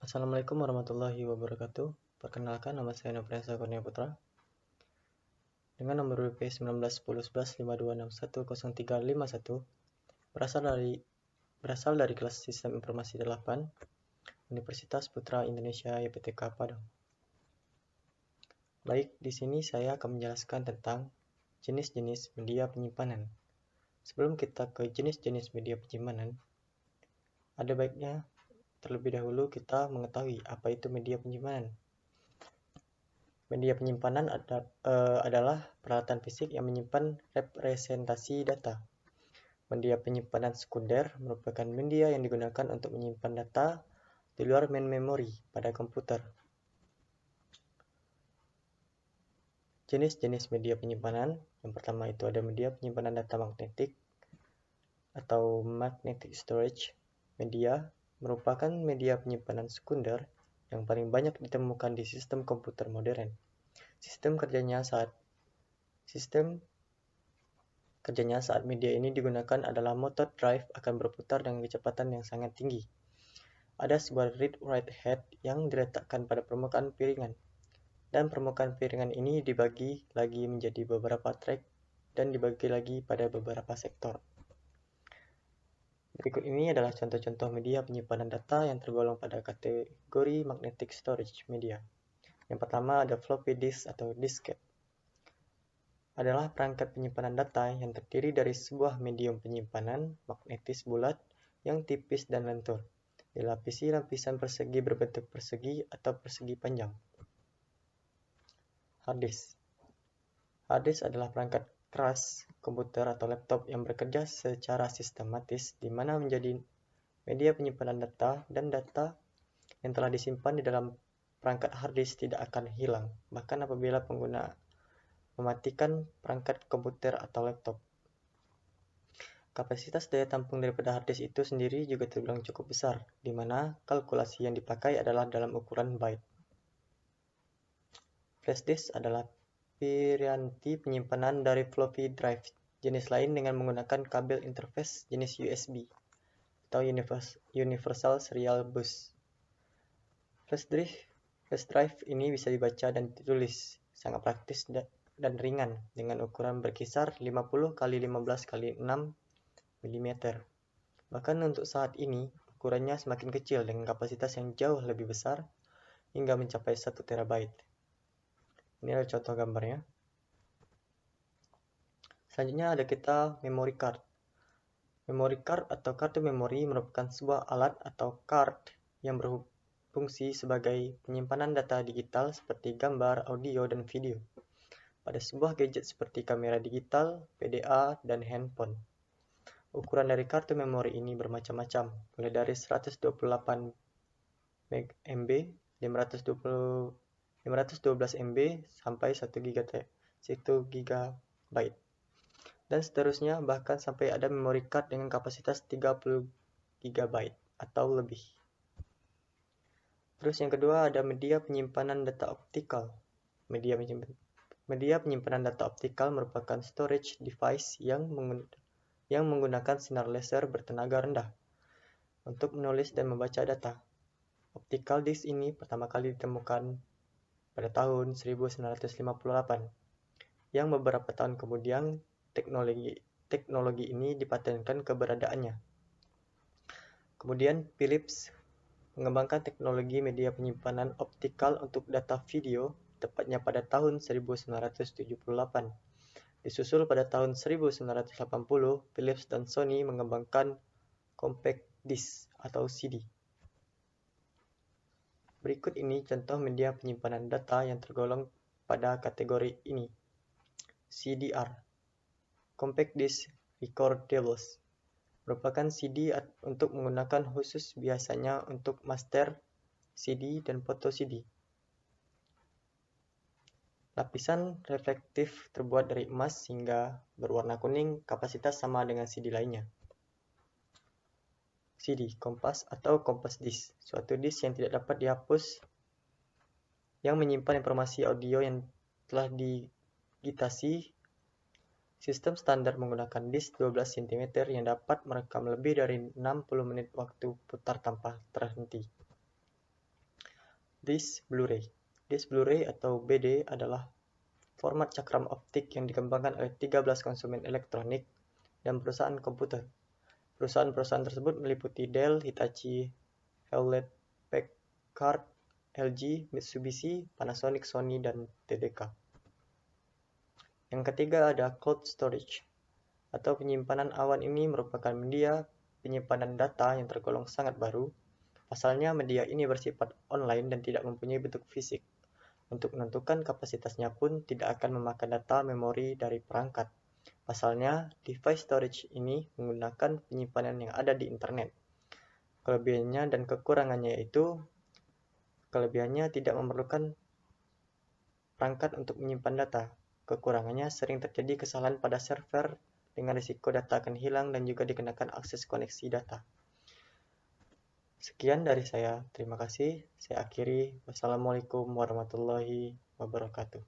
Assalamualaikum warahmatullahi wabarakatuh. Perkenalkan, nama saya Nofriansah Kurnia Putra. Dengan nomor WP 19101152610351, berasal dari kelas Sistem Informasi 8, Universitas Putra Indonesia YPTK Padang. Baik, di sini saya akan menjelaskan tentang jenis-jenis media penyimpanan. Sebelum kita ke jenis-jenis media penyimpanan, ada baiknya terlebih dahulu kita mengetahui apa itu media penyimpanan. Media penyimpanan adalah peralatan fisik yang menyimpan representasi data. Media penyimpanan sekunder merupakan media yang digunakan untuk menyimpan data di luar main memori pada komputer. Jenis-jenis media penyimpanan, yang pertama itu ada media penyimpanan data magnetik atau magnetic storage. Media merupakan media penyimpanan sekunder yang paling banyak ditemukan di sistem komputer modern. Sistem kerjanya saat media ini digunakan adalah motor drive akan berputar dengan kecepatan yang sangat tinggi. Ada sebuah read-write head yang diletakkan pada permukaan piringan, dan permukaan piringan ini dibagi lagi menjadi beberapa track dan dibagi lagi pada beberapa sektor. Berikut ini adalah contoh-contoh media penyimpanan data yang tergolong pada kategori magnetic storage media. Yang pertama ada floppy disk atau disket. Adalah perangkat penyimpanan data yang terdiri dari sebuah medium penyimpanan magnetis bulat yang tipis dan lentur, dilapisi lapisan persegi berbentuk persegi atau persegi panjang. Hard disk. Hard disk adalah perangkat keras komputer atau laptop yang bekerja secara sistematis di mana menjadi media penyimpanan data, dan data yang telah disimpan di dalam perangkat hard disk tidak akan hilang, bahkan apabila pengguna mematikan perangkat komputer atau laptop. Kapasitas daya tampung daripada hard disk itu sendiri juga terbilang cukup besar, di mana kalkulasi yang dipakai adalah dalam ukuran byte. Flash disk adalah piranti penyimpanan dari floppy drive jenis lain dengan menggunakan kabel interface jenis USB atau Universal Serial Bus. Flash drive ini bisa dibaca dan ditulis, sangat praktis dan ringan dengan ukuran berkisar 50 x 15 x 6 mm. Bahkan untuk saat ini, ukurannya semakin kecil dengan kapasitas yang jauh lebih besar hingga mencapai 1 TB. Ini adalah contoh gambarnya. Selanjutnya ada kita memory card. Memory card atau kartu memori merupakan sebuah alat atau card yang berfungsi sebagai penyimpanan data digital seperti gambar, audio, dan video pada sebuah gadget seperti kamera digital, PDA, dan handphone. Ukuran dari kartu memori ini bermacam-macam, mulai dari 128 MB, 512 MB, sampai 1 GB, dan seterusnya, bahkan sampai ada memory card dengan kapasitas 30 GB atau lebih. Terus yang kedua ada media penyimpanan data optikal. Media penyimpanan data optikal merupakan storage device yang menggunakan sinar laser bertenaga rendah untuk menulis dan membaca data. Optical disk ini pertama kali ditemukan pada tahun 1958, yang beberapa tahun kemudian teknologi ini dipatenkan keberadaannya. Kemudian Philips mengembangkan teknologi media penyimpanan optikal untuk data video, tepatnya pada tahun 1978. Disusul pada tahun 1980, Philips dan Sony mengembangkan compact disc atau CD. Berikut ini contoh media penyimpanan data yang tergolong pada kategori ini. CDR, Compact Disc Recordables, merupakan CD untuk menggunakan khusus biasanya untuk master CD dan foto CD. Lapisan reflektif terbuat dari emas hingga berwarna kuning, kapasitas sama dengan CD lainnya. CD, kompas atau compact disc, suatu disk yang tidak dapat dihapus yang menyimpan informasi audio yang telah digitasi. Sistem standar menggunakan disk 12 cm yang dapat merekam lebih dari 60 menit waktu putar tanpa terhenti. Disk Blu-ray. Disk Blu-ray atau BD adalah format cakram optik yang dikembangkan oleh 13 konsumen elektronik dan perusahaan komputer. Perusahaan-perusahaan tersebut meliputi Dell, Hitachi, Hewlett-Packard, LG, Mitsubishi, Panasonic, Sony, dan TDK. Yang ketiga ada cloud storage atau penyimpanan awan. Ini merupakan media penyimpanan data yang tergolong sangat baru. Pasalnya, media ini bersifat online dan tidak mempunyai bentuk fisik. Untuk menentukan kapasitasnya pun tidak akan memakan data memori dari perangkat. Pasalnya, device storage ini menggunakan penyimpanan yang ada di internet. Kelebihannya dan kekurangannya yaitu, kelebihannya tidak memerlukan perangkat untuk menyimpan data. Kekurangannya sering terjadi kesalahan pada server dengan risiko data akan hilang dan juga dikenakan akses koneksi data. Sekian dari saya, terima kasih. Saya akhiri. Wassalamualaikum warahmatullahi wabarakatuh.